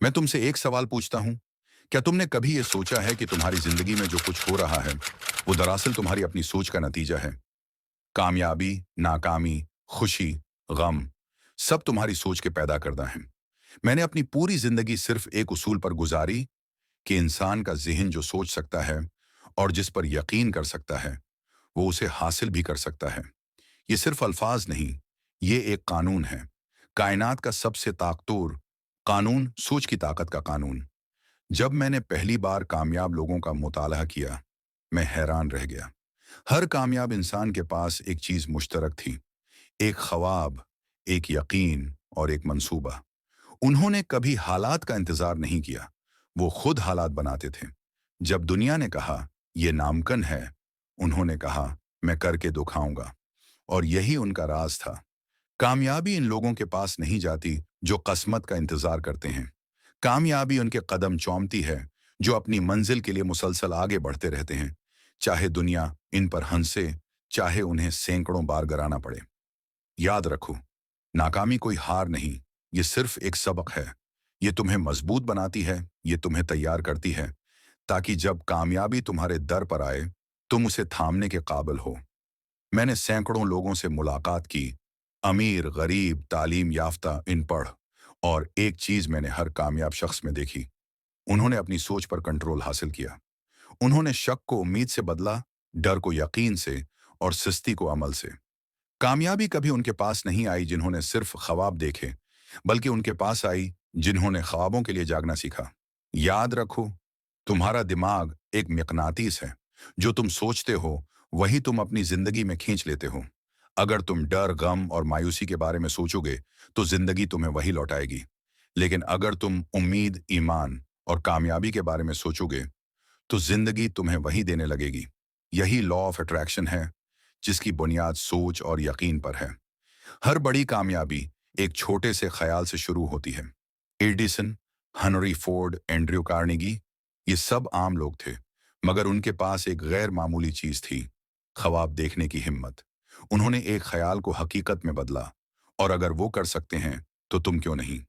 मैं तुमसे एक सवाल पूछता हूं। क्या तुमने कभी ये सोचा है कि तुम्हारी जिंदगी में जो कुछ हो रहा है वो दरअसल तुम्हारी अपनी सोच का नतीजा है? कामयाबी, नाकामी, खुशी, गम, सब तुम्हारी सोच के पैदा करना है। मैंने अपनी पूरी जिंदगी सिर्फ एक उसूल पर गुजारी कि इंसान का ज़हन जो सोच सकता है और जिस पर यकीन कर सकता है, वो उसे हासिल भी कर सकता है। ये सिर्फ अल्फाज नहीं, ये एक कानून है। कायनात का सबसे ताकतवर कानून, सोच की ताकत का कानून। जब मैंने पहली बार कामयाब लोगों का मुताला किया, मैं हैरान रह गया। हर कामयाब इंसान के पास एक चीज मुश्तरक थी, एक ख्वाब, एक यकीन और एक मंसूबा। उन्होंने कभी हालात का इंतजार नहीं किया, वो खुद हालात बनाते थे। जब दुनिया ने कहा यह नामुमकिन है, उन्होंने कहा मैं करके दिखाऊंगा। और यही उनका राज था। कामयाबी इन लोगों के पास नहीं जाती जो किस्मत का इंतजार करते हैं। कामयाबी उनके कदम चूमती है जो अपनी मंजिल के लिए मुसलसल आगे बढ़ते रहते हैं, चाहे दुनिया इन पर हंसे, चाहे उन्हें सैकड़ों बार गिराना पड़े। याद रखो, नाकामी कोई हार नहीं, ये सिर्फ एक सबक है। ये तुम्हें मजबूत बनाती है, ये तुम्हें तैयार करती है, ताकि जब कामयाबी तुम्हारे दर पर आए, तुम उसे थामने के काबिल हो। मैंने सैकड़ों लोगों से मुलाकात की, अमीर, गरीब, तालीम याफ्ता, इन पढ़, और एक चीज मैंने हर कामयाब शख्स में देखी। उन्होंने अपनी सोच पर कंट्रोल हासिल किया। उन्होंने शक को उम्मीद से बदला, डर को यकीन से, और सुस्ती को अमल से। कामयाबी कभी उनके पास नहीं आई जिन्होंने सिर्फ ख्वाब देखे, बल्कि उनके पास आई जिन्होंने ख्वाबों के लिए जागना सीखा। याद रखो, तुम्हारा दिमाग एक मिकनातीस है। जो तुम सोचते हो वही तुम अपनी जिंदगी में खींच लेते हो। अगर तुम डर, गम और मायूसी के बारे में सोचोगे तो जिंदगी तुम्हें वही लौटाएगी। लेकिन अगर तुम उम्मीद, ईमान और कामयाबी के बारे में सोचोगे तो जिंदगी तुम्हें वही देने लगेगी। यही लॉ ऑफ अट्रैक्शन है, जिसकी बुनियाद सोच और यकीन पर है। हर बड़ी कामयाबी एक छोटे से ख्याल से शुरू होती है। Edison, Henry Ford, Andrew Carnegie, ये सब आम लोग थे, मगर उनके पास एक गैर मामूली चीज थी, ख्वाब देखने की हिम्मत। उन्होंने एक ख्याल को हकीकत में बदला, और अगर वो कर सकते हैं तो तुम क्यों नहीं।